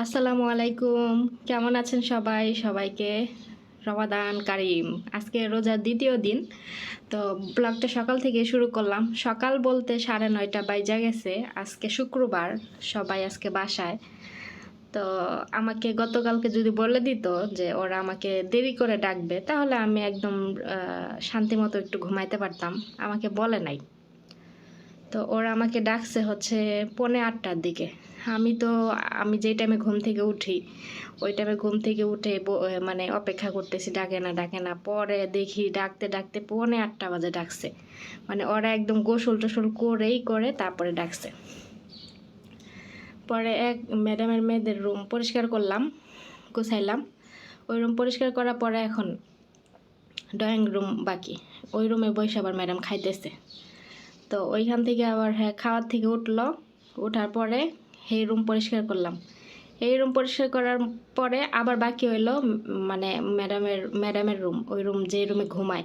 আসসালামু আলাইকুম। কেমন আছেন সবাই? সবাইকে রমাদান কারিম। আজকে রোজার দ্বিতীয় দিন। তো ব্লগটা সকাল থেকে শুরু করলাম। সকাল বলতে 9:30 বাইজা গেছে। আজকে শুক্রবার, সবাই আজকে বাসায়। তো আমাকে গতকালকে যদি বলে দিত যে ওরা আমাকে দেরি করে ডাকবে, তাহলে আমি একদম শান্তিমতো একটু ঘুমাইতে পারতাম। আমাকে বলে নাই। তো ওরা আমাকে ডাকছে হচ্ছে 7:45টার দিকে। আমি যেই টাইমে ঘুম থেকে উঠি, ওই টাইমে ঘুম থেকে উঠে মানে অপেক্ষা করতেছি, ডাকে না ডাকে না। পরে দেখি ডাকতে ডাকতে 7:45 বাজে ডাকছে। মানে ওরা একদম গোসল টোসল করে তারপরে ডাকছে। পরে এক ম্যাডামের মেয়েদের রুম পরিষ্কার করলাম, গুছাইলাম। ওই রুম পরিষ্কার করার পরে এখন ড্রয়িং রুম বাকি। ওই রুমে বসে আবার ম্যাডাম খাইতেছে। তো ওইখান থেকে আবার খাওয়ার থেকে ওঠার পরে এই রুম পরিষ্কার করলাম। এই রুম পরিষ্কার করার পরে আবার বাকি হইলো মানে ম্যাডামের রুম, ওই রুম যে রুমে ঘুমায়।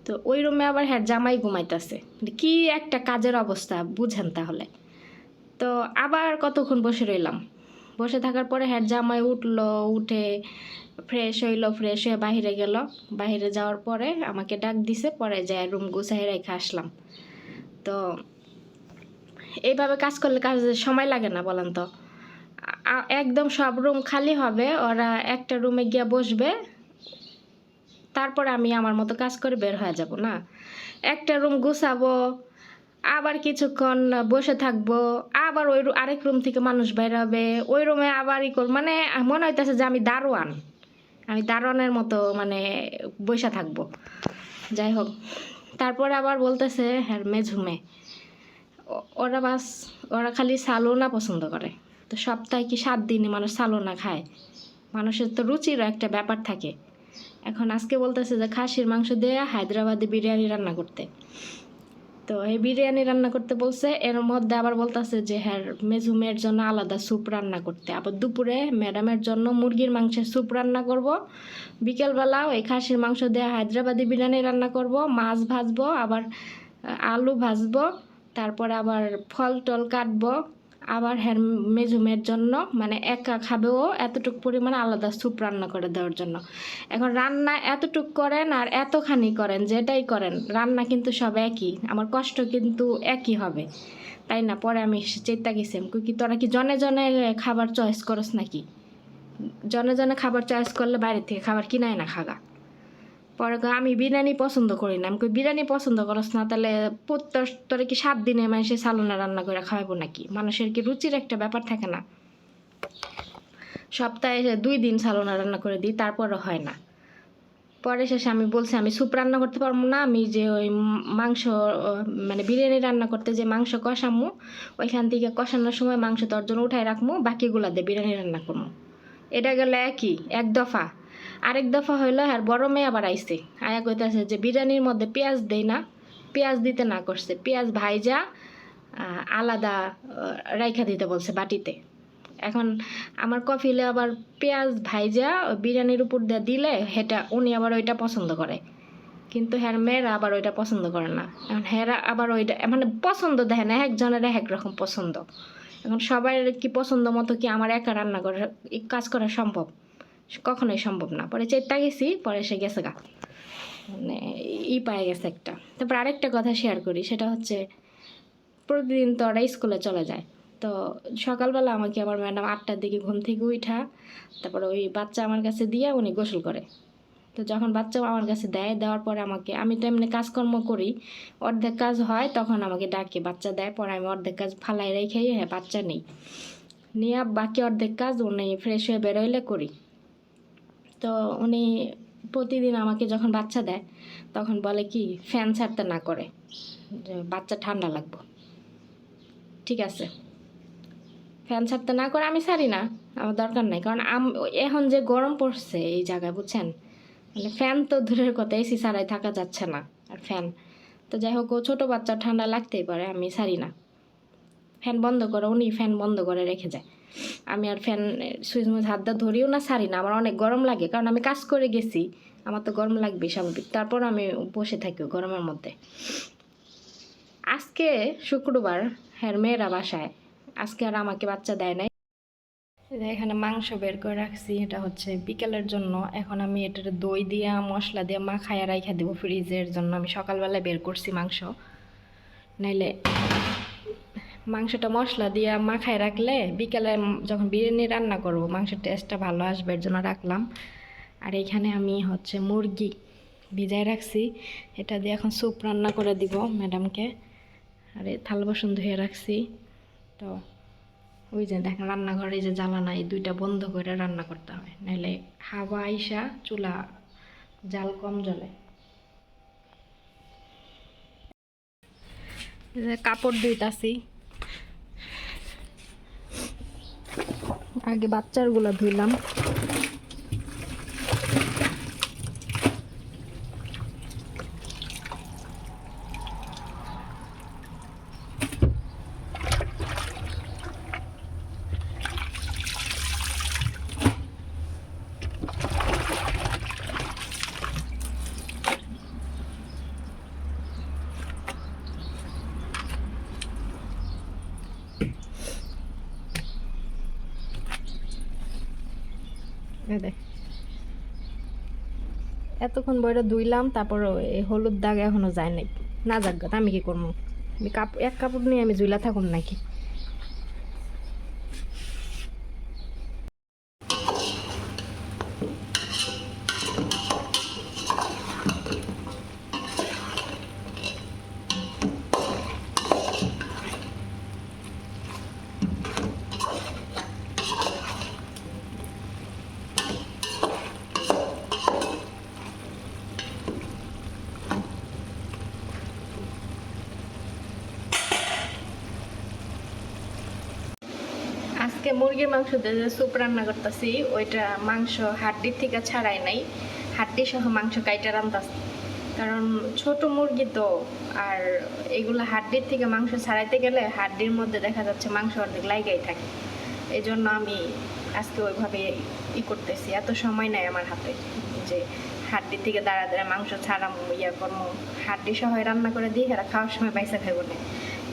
তো ওই রুমে আবার জামাই ঘুমাইতেছে। কি একটা কাজের অবস্থা বুঝেন তাহলে। তো আবার কতক্ষণ বসে রইলাম। বসে থাকার পরে জামাই উঠে ফ্রেশ হয়ে বাহিরে গেল। বাহিরে যাওয়ার পরে আমাকে ডাক দিছে, পরে যায় রুম গুছাই রেখে আসলাম। তো এইভাবে কাজ করলে সময় লাগে না বলেন তো। একদম সব রুম খালি হবে, ওরা একটা রুমে গিয়ে বসবে, তারপরে আমি আমার মতো কাজ করে বের হয়ে যাব না। একটা রুম গুছাবো, আবার কিছুক্ষণ বসে থাকবো, আবার ওই আরেক রুম থেকে মানুষ বের হবে, ওই রুমে আবার মানে মনে হইতেছে যে আমি দারোয়ানের মতো মানে বসে থাকবো। যাই হোক, তারপরে আবার বলতেছে হ্যাঁ মেঝুমে ওরা খালি সালোনা পছন্দ করে। তো সপ্তাহে কি 7 দিনে মানুষ সালোনা খায়? মানুষের তো রুচিরও একটা ব্যাপার থাকে। এখন আজকে বলতেছে যে খাসির মাংস দিয়ে হায়দ্রাবাদি বিরিয়ানি রান্না করতে। তো এই বিরিয়ানি রান্না করতে বলছে, এর মধ্যে আবার বলতেছে যে হ্যাঁ মেঝুমের জন্য আলাদা স্যুপ রান্না করতে। আবার দুপুরে ম্যাডামের জন্য মুরগির মাংসের স্যুপ রান্না করব। বিকেলবেলা ওই খাসির মাংস দিয়ে হায়দ্রাবাদি বিরিয়ানি রান্না করব, মাছ ভাজবো, আবার আলু ভাজবো, তারপরে আবার ফল টল কাটবো। আবার হ্যাঁ মেজুমের জন্য মানে একা খাবেও এতটুকু পরিমাণে আলাদা স্যুপ রান্না করে দেওয়ার জন্য। এখন রান্না এতটুক করেন আর এতখানি করেন, যেটাই করেন রান্না কিন্তু সব একই, আমার কষ্ট কিন্তু একই হবে, তাই না? পরে আমি চেষ্টা গেছি কি তোরা কি জনে জনে খাবার চয়েস করস নাকি? জনে জনে খাবার চয়েস করলে বাইরে থেকে খাবার কিনায় না খাগা। পরে আমি বিরিয়ানি পছন্দ করি না। আমি বিরিয়ানি পছন্দ করস না, তাহলে তোরা কি 7 দিনে মানুষের সালোনা রান্না করে খাওয়াবো নাকি? মানুষের কি রুচির একটা ব্যাপার থাকে না? সপ্তাহে 2 দিন সালোনা রান্না করে দিই, তারপরও হয় না। পরে শেষে আমি বলছি আমি স্যুপ রান্না করতে পারবো না, আমি যে ওই মাংস মানে বিরিয়ানি রান্না করতে যে মাংস কষামো, ওইখান থেকে কষানোর সময় মাংস তর্জন উঠায় রাখবো, বাকিগুলা দিয়ে বিরিয়ানি রান্না করবো। এটা গেল একই এক দফা। আরেক দফা হইলো আর বড় মেয়ে আবার আইছে, আয়া কইতাছে যে বিরিয়ানির মধ্যে পেঁয়াজ দেই না, পেঁয়াজ দিতে না করছে, পেঁয়াজ ভাইজা আলাদা রাইখা দিতে বলছে বাটিতে। এখন আমার কফিলে আবার পেঁয়াজ ভাইজা বিরিয়ানির উপর দিয়ে দিলে উনি আবার ওইটা পছন্দ করে, কিন্তু হ্যাঁ মেয়েরা আবার ওইটা পছন্দ করে না। এখন হেরা আবার ওইটা মানে পছন্দ দেখে না, একজনের এক রকম পছন্দ। এখন সবাই কি পছন্দ মতো কি আমার একা রান্না করে কাজ করা সম্ভব? কখনোই সম্ভব না। পরে চেষ্টা গেছি, পরে সে গেছে গা মানে পায়ে গেছে একটা। তারপর আরেকটা কথা শেয়ার করি, সেটা হচ্ছে প্রতিদিন তো ওরা স্কুলে চলে যায়। তো সকালবেলা আমাকে আমার ম্যাডাম 8টার দিকে ঘুম থেকে উঠা তারপরে ওই বাচ্চা আমার কাছে দিয়ে উনি গোসল করে। তো যখন বাচ্চা আমার কাছে দেওয়ার পরে আমি তো এমনি কাজকর্ম করি, অর্ধেক কাজ হয় তখন আমাকে ডাকে, বাচ্চা দেয়, পরে আমি অর্ধেক কাজ ফালাই রেখে বাচ্চা নেই নিয়ে বাকি অর্ধেক কাজ উনি ফ্রেশ হয়ে বেরোইলে করি। তো উনি প্রতিদিন আমাকে যখন বাচ্চা দেয় তখন বলে কি ফ্যান ছাড়তে না করে, যে বাচ্চা ঠান্ডা লাগবে। ঠিক আছে, ফ্যান ছাড়তে না করে আমি ছাড়ি না, আমার দরকার নাই, কারণ এখন যে গরম পড়ছে এই জায়গায় বুঝছেন, মানে ফ্যান তো দূরের কথা, এসি ছাড়াই থাকা যাচ্ছে না। আর ফ্যান তো যাই হোক, ও ছোটো বাচ্চা ঠান্ডা লাগতেই পারে, আমি ছাড়ি না। ফ্যান বন্ধ করে উনি ফ্যান বন্ধ করে রেখে যায়, আমি আর ফ্যান সুইচ মুইচ হাত দা ধরিও না, ছাড়ি না। আমার অনেক গরম লাগে, কারণ আমি কাজ করে গেছি, আমার তো গরম লাগবে স্বাভাবিক, তারপর আমি বসে থাকি গরমের মধ্যে। আজকে শুক্রবার, হ্যাঁ মেয়েরা বাসায়, আজকে আর আমাকে বাচ্চা দেয় নাই, এখানে মাংস বের করে রাখছি, এটা হচ্ছে বিকেলের জন্য। এখন আমি এটার দই দিয়া মশলা দিয়ে মাখায়া রাইখা দেবো ফ্রিজের জন্য। আমি সকালবেলায় বের করছি মাংস, নাইলে মাংসটা মশলা দিয়া মাখায় রাখলে বিকেলে যখন বিরিয়ানি রান্না করব মাংসের টেস্টটা ভালো আসবে, এর জন্য রাখলাম। আর এখানে আমি হচ্ছে মুরগি ভিজায় রাখছি, এটা দিয়ে এখন স্যুপ রান্না করে দিব ম্যাডামকে। আর এই থাল বাসন ধুয়ে রাখছি। তো ওই যে দেখেন রান্নাঘরে যে জ্বালানা, এই দুইটা বন্ধ করে রান্না করতে হয়, নাহলে হাওয়া আইসা চুলা জাল কম জ্বলে। কাপড় ধুইতাছি, আগে বাচ্চারগুলো ধুইলাম। এতক্ষণ বইটা ধুইলাম, তারপর এই হলুদ দাগ এখনো যায় নাই। না যাক, আমি কি করবো? আমি এক কাপড় নিয়ে আমি জুইলা থাকুন নাকি? আজকে মুরগির মাংস দিয়ে যে স্যুপ রান্না করতেছি, ওইটা মাংস হাড্ডির থেকে ছাড়াই নাই, হাড্ডি সহ মাংস কাইটা রান্তাছি। কারণ ছোট মুরগি তো, আর এগুলো হাড্ডির থেকে মাংস ছাড়াইতে গেলে হাড্ডির মধ্যে দেখা যাচ্ছে মাংস অর্ধেক লাইগাই থাকে। এই জন্য আমি আজকে ওইভাবে করতেছি। এত সময় নাই আমার হাতে যে হাড্ডির থেকে দাঁড়া দাঁড়া মাংস ছাড়ামো, করবো। হাড্ডি সহ রান্না করে দিয়ে এরা খাওয়ার সময় পয়সা খাইব না,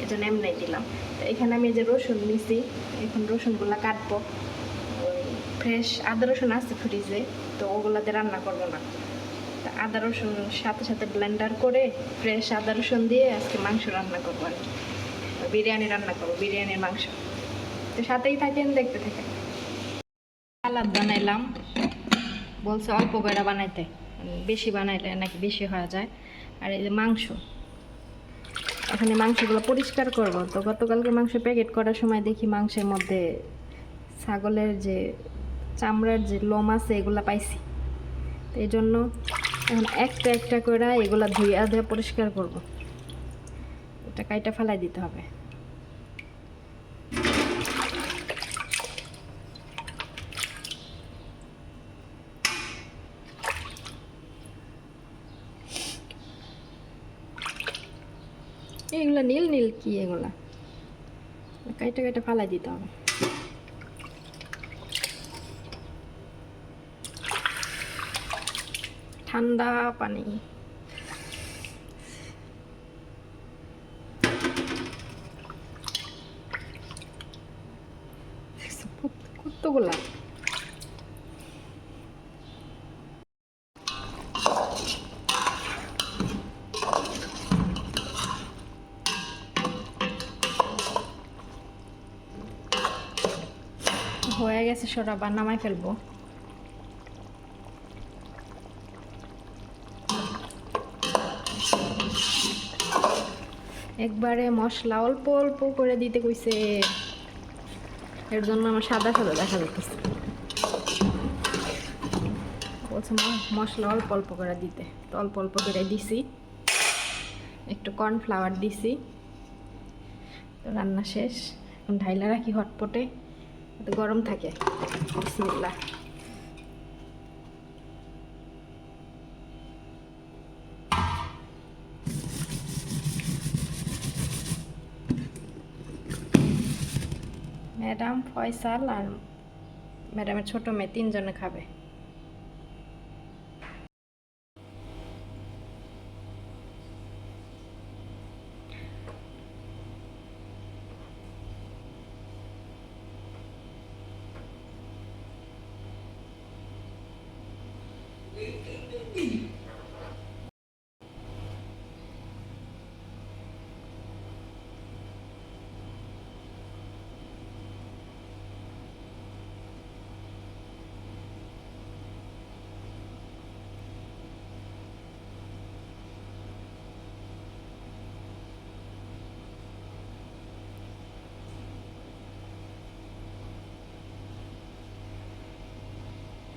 এই জন্য এমনি দিলাম। তো এখানে আমি যে রসুন নিছি, এখন রসুনগুলো কাটবো। ওই ফ্রেশ আদা রসুন আছে ফ্রিজে, তো ওগুলাতে রান্না করবো না। আদা রসুন সাথে সাথে ব্লেন্ডার করে ফ্রেশ আদা রসুন দিয়ে আজকে মাংস রান্না করবো আর কি, বিরিয়ানি রান্না করবো, বিরিয়ানির মাংস। তো সাথেই থাকেন, দেখতে থাকেন। সালাদ বানাইলাম, বলছে অল্প করে বানাইতে, বেশি বানাইলে নাকি বেশি হয়ে যায়। আর এই যে মাংস, এখানে মাংসগুলো পরিষ্কার করব। তো গতকালকে মাংস প্যাকেট করার সময় দেখি মাংসের মধ্যে ছাগলের যে চামড়ার যে লোম আছে এগুলা পাইছি। তো এই জন্য এখন একটা একটা করে এগুলা ধুইয়া ধুয়ে পরিষ্কার করব। এটা কাইটা ফেলাই দিতে হবে। এগুলা নীল নীল কি এগুলা? কাইটা কাইটা ফালাই দিতে হবে। ঠান্ডা পানি, কতগুলা হয়ে গেছে, সরা বা নামাই ফেলবো। একবারে মশলা অল্প অল্প করে দিতে কইছে, এর জন্য আমার সাদা সাদা দেখা যাচ্ছে। বলছে মশলা অল্প অল্প করে দিতে, তো অল্প অল্প করে দিছি। একটু কর্নফ্লাওয়ার দিছি। তো রান্না শেষ, এখন ঢাইলা রাখি হটপটে, গরম থাকে। বিসমিল্লাহ। ম্যাডাম, ফয়সাল আর ম্যাডামের ছোট মেয়ে, তিনজনে খাবে।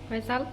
ফয়সাল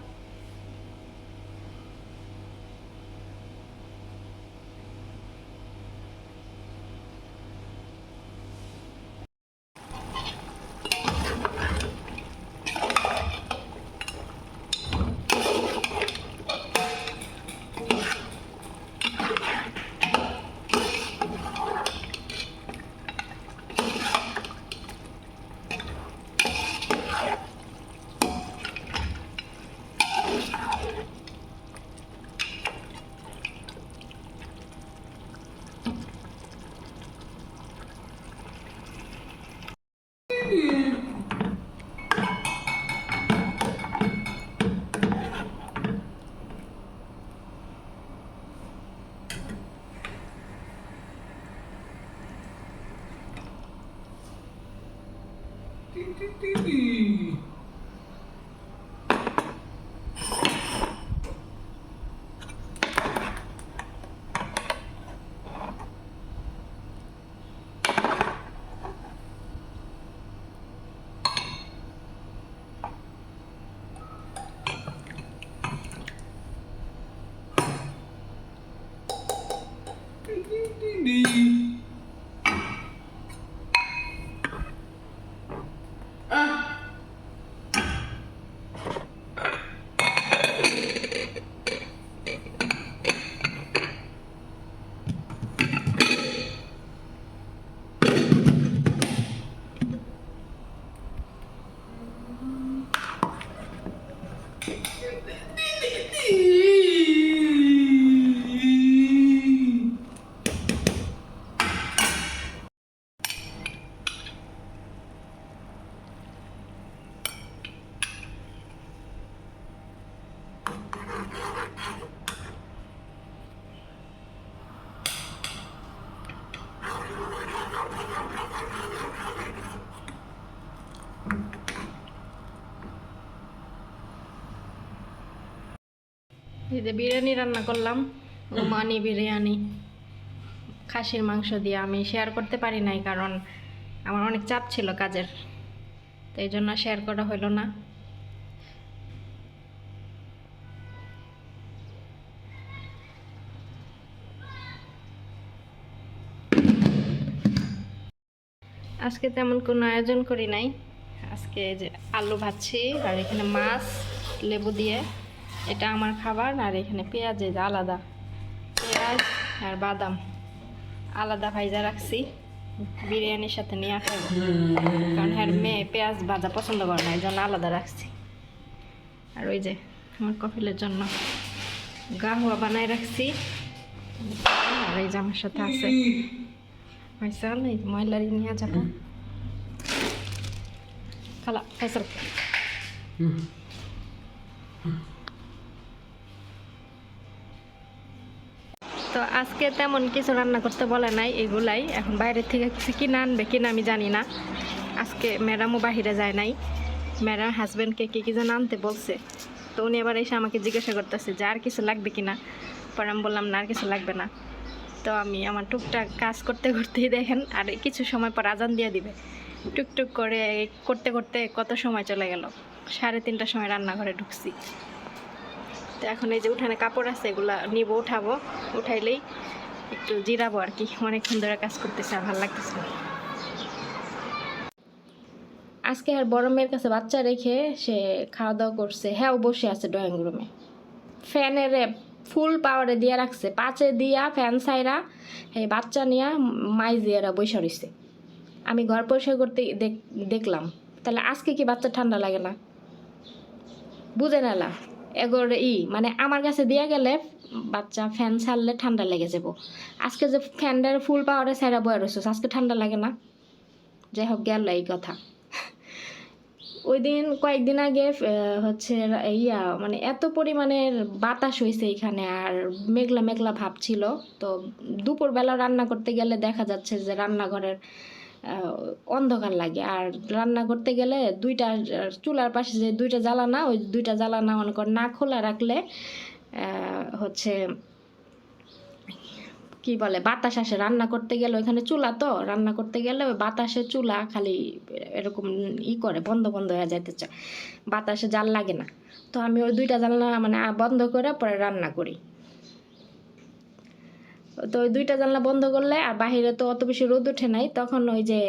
এই যে বিরিয়ানি রান্না করলাম, ওমানি বিরিয়ানি খাসির মাংস দিয়ে। আমি শেয়ার করতে পারি নাই কারণ আমার অনেক চাপ ছিল কাজের, তো এই জন্য শেয়ার করা হলো না। আজকে তেমন কোনো আয়োজন করি নাই। আজকে যে আলু ভাজছি আর এখানে মাছ লেবু দিয়ে, এটা আমার খাবার। আর এখানে পেঁয়াজ আলাদা, পেঁয়াজ আর বাদাম আলাদা ভাজা রাখছি, বিরিয়ানির সাথে নিয়ে খাবো। কারণ হ্যাঁ মেয়ে পেঁয়াজ ভাজা পছন্দ করে না, এই জন্য আলাদা রাখছি। আর ওই যে আমার কফিলের জন্য গাহুয়া বানাই রাখছি। আর এই যে আমার সাথে আছে ফয়সাল, এই ময়লারি নিয়ে যাবো। খালা ফয়সাল তো আজকে তেমন কিছু রান্না করতে বলে নাই, এগুলাই। এখন বাইরের থেকে কিছু কিনে আনবে কিনা আমি জানি না। আজকে ম্যাডামও বাহিরে যায় নাই, ম্যাডাম হাজব্যান্ডকে কি যেন আনতে বলছে। তো উনি এবার এসে আমাকে জিজ্ঞাসা করতেছে যে আর কিছু লাগবে কিনা। পরে আমি বললাম না, আর কিছু লাগবে না। তো আমি আমার টুকটাক কাজ করতে করতেই দেখেন, আর কিছু সময় পর আজান দিয়ে দিবে। টুকটুক করে করতে করতে কত সময় চলে গেল, 3:30টার সময় রান্নাঘরে ঢুকছি। তো এখন এই যে উঠানে কাপড় আছে, এগুলা নিব, উঠাবো। উঠাইলেই একটু জিরাবো আর কি, অনেকক্ষণ ধরে কাজ করতেছে, আর ভালো লাগতেছে না। আজকে আর বড় মেয়ের কাছে বাচ্চা রেখে সে খাওয়া দাওয়া করছে। হ্যাঁ, ও বসে আছে ড্রয়িং রুমে, ফ্যানের ফুল পাওয়ারে দিয়ে রাখছে, 5-এ দিয়া ফ্যান সাইরা এই বাচ্চা নিয়ে মাইজিয়ারা বসে রয়েছে। আমি ঘর পরিষ্কার করতে দেখলাম, তাহলে আজকে কি বাচ্চা ঠান্ডা লাগে না? বুঝে নালা এগোর মানে আমার কাছে দিয়ে গেলে বাচ্চা ফ্যান ছাড়লে ঠান্ডা লেগে যাব। আজকে যে ফ্যানটার ফুল পাওয়ারে সাইরা বয়ে রয়েছে, আজকে ঠান্ডা লাগে না? যাই হোক, গেল এই কথা। ওই দিন কয়েকদিন আগে হচ্ছে মানে এত পরিমাণের বাতাস হয়েছে এখানে, আর মেঘলা মেঘলা ভাব ছিল। তো দুপুরবেলা রান্না করতে গেলে দেখা যাচ্ছে যে রান্নাঘরের অন্ধকার লাগে। আর রান্না করতে গেলে দুইটা চুলার পাশে যে দুইটা জ্বালানা, ওই দুইটা জ্বালানা মনে কর না খোলা রাখলে হচ্ছে কি বলে বাতাস আসে। রান্না করতে গেলে ওইখানে চুলা, তো রান্না করতে গেলে ওই বাতাসে চুলা খালি এরকম করে বন্ধ বন্ধ হয়ে যাইতে চায়, বাতাসে জাল লাগে না। তো আমি ওই দুইটা জানলা মানে বন্ধ করে পরে রান্না করি। তো ওই দুইটা জানলা বন্ধ করলে, আর বাহিরে তো অত বেশি রোদ ওঠে নাই, তখন ওই যে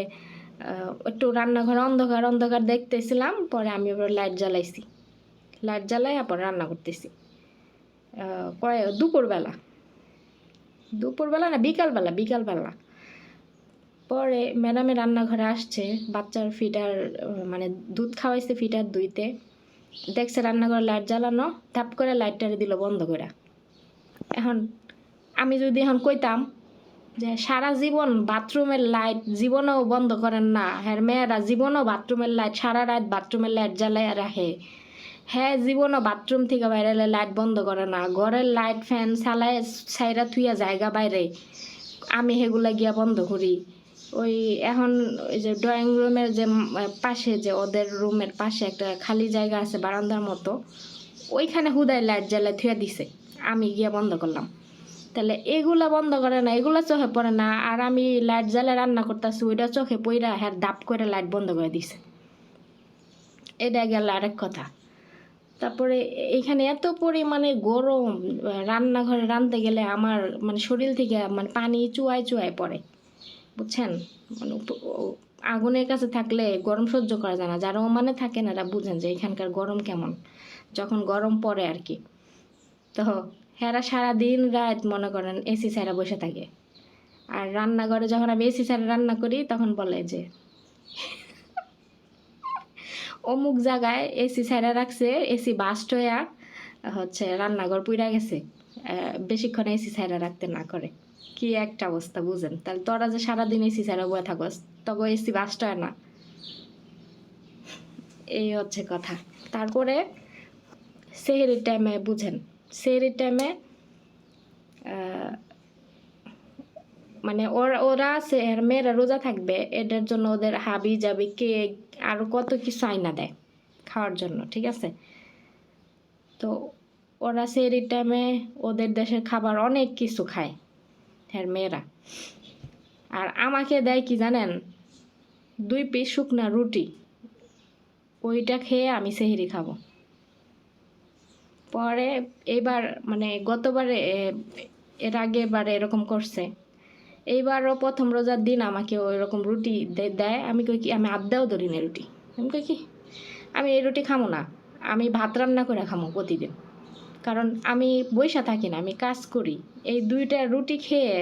একটু রান্নাঘরে অন্ধকার অন্ধকার দেখতেছিলাম। পরে আমি এবার লাইট জ্বালাইছি, লাইট জ্বালাই পরে রান্না করতেছি। দুপুরবেলা না বিকালবেলা। পরে ম্যাডামে রান্নাঘরে আসছে, বাচ্চার ফিটার মানে দুধ খাওয়াইছে ফিটার দুইতে, দেখছে রান্নাঘরে লাইট জ্বালানো, ধাপ করে লাইটটারে দিল বন্ধ করে। এখন আমি যদি এখন কইতাম যে সারা জীবন বাথরুমের লাইট জীবনেও বন্ধ করেন না, হ্যাঁ মেয়েরা জীবনও বাথরুমের লাইট সারা রাত বাথরুমের লাইট জ্বালাইয়া রাখে, হ্যাঁ জীবনও বাথরুম থেকে বাইরে লাইট বন্ধ করে না, ঘরের লাইট ফ্যান চালায় সাইরা থুইয়া জায়গা বাইরে, আমি সেগুলা গিয়া বন্ধ করি। ওই এখন ওই যে ড্রয়িং রুমের যে পাশে যে ওদের রুমের পাশে একটা খালি জায়গা আছে বারান্দার মতো, ওইখানে হুদায় লাইট জ্বালায় থুয়া দিছে, আমি গিয়া বন্ধ করলাম। তাহলে এগুলা বন্ধ করে না, এগুলা চোখে পড়ে না। আর আমি লাইট জ্বালায় রান্না করতেছি, ওইটা চোখে পইরা হ্যাঁ দাপ করে লাইট বন্ধ করে দিছে। এটা গেল আরেক কথা। তারপরে এখানে এত পরিমাণে গরম, রান্নাঘরে রাঁধতে গেলে আমার মানে শরীর থেকে মানে পানি চুয়ায় চুয়ায় পড়ে, বুঝছেন। মানে আগুনের কাছে থাকলে গরম সহ্য করা যায় না, যারা ওমানে থাকেন এরা বুঝেন যে এখানকার গরম কেমন, যখন গরম পড়ে আর কি। তো হেরা সারাদিন রাত মনে করেন এসি ছাড়া বসে থাকে। আর রান্নাঘরে যখন আমি এসি ছাড়া রান্না করি তখন বলে যে অমুক জায়গায় এসি ছাড়া রাখছে, এসি বাস্ট হইয়া হচ্ছে রান্নাঘর পুইরা গেছে, বেশিক্ষণ এসি ছাড়া রাখতে না করে। কি একটা অবস্থা বুঝেন। তাহলে তোরা যে সারাদিন এসি ছাড়া বয়ে থাকস, তবে এসি বাস্ট হয় না, এই হচ্ছে কথা। তারপরে সেহরির টাইমে বুঝেন, সেহরির টাইমে মানে ওরা মেয়েরা রোজা থাকবে, এটার জন্য ওদের হাবি যাবি কেক আরও কত কিছু আইনা দেয় খাওয়ার জন্য, ঠিক আছে। তো ওরা সেহরির টাইমে ওদের দেশের খাবার অনেক কিছু খায় হ্যাঁ মেয়েরা। আর আমাকে দেয় কি জানেন, 2 পিস শুকনা রুটি, ওইটা খেয়ে আমি সেহরি খাবো। পরে এইবার মানে গতবারে এর আগেবারে এরকম করছে, এইবারও প্রথম রোজার দিন আমাকে ওই রকম রুটি দেয়। আমি কই কি আমি আড্ডাও ধরি না রুটি, আমি কই কি আমি এই রুটি খামো না, আমি ভাত রান্না করে খামো প্রতিদিন। কারণ আমি বইসা থাকি না, আমি কাজ করি। এই 2টা রুটি খেয়ে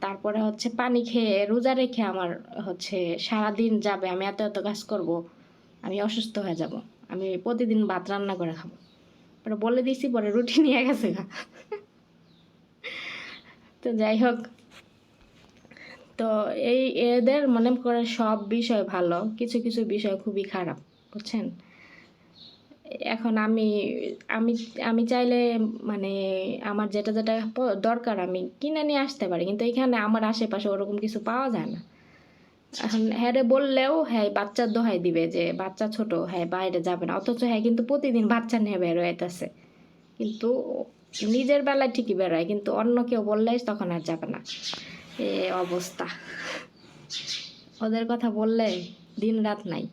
তারপরে হচ্ছে পানি খেয়ে রোজা রেখে আমার হচ্ছে সারাদিন যাবে, আমি এত এত কাজ করব, আমি অসুস্থ হয়ে যাব, আমি প্রতিদিন ভাত রান্না করে খাবো। পরে বলে দিছি, পরে রুটি নিয়ে গেছে গা। তো যাই হোক, তো এই এদের মনে করে সব বিষয় ভালো, কিছু কিছু বিষয় খুবই খারাপ, বুঝছেন। এখন আমি আমি আমি চাইলে মানে আমার যেটা যেটা দরকার আমি কিনে নিয়ে আসতে পারি, কিন্তু এখানে আমার আশেপাশে ওরকম কিছু পাওয়া যায় না। এখন হ্যাঁ বললেও হ্যাঁ বাচ্চার দোহাই দিবে যে বাচ্চা ছোট, হ্যাঁ বাইরে যাবে না, অথচ হ্যাঁ কিন্তু প্রতিদিন বাচ্চা নিয়ে বের হইতেছে, কিন্তু নিজের বেলায় ঠিকই বেরোয়, কিন্তু অন্য কেউ বললে তখন আর যাবে না। এ অবস্থা, ওদের কথা বললে দিন রাত নাই।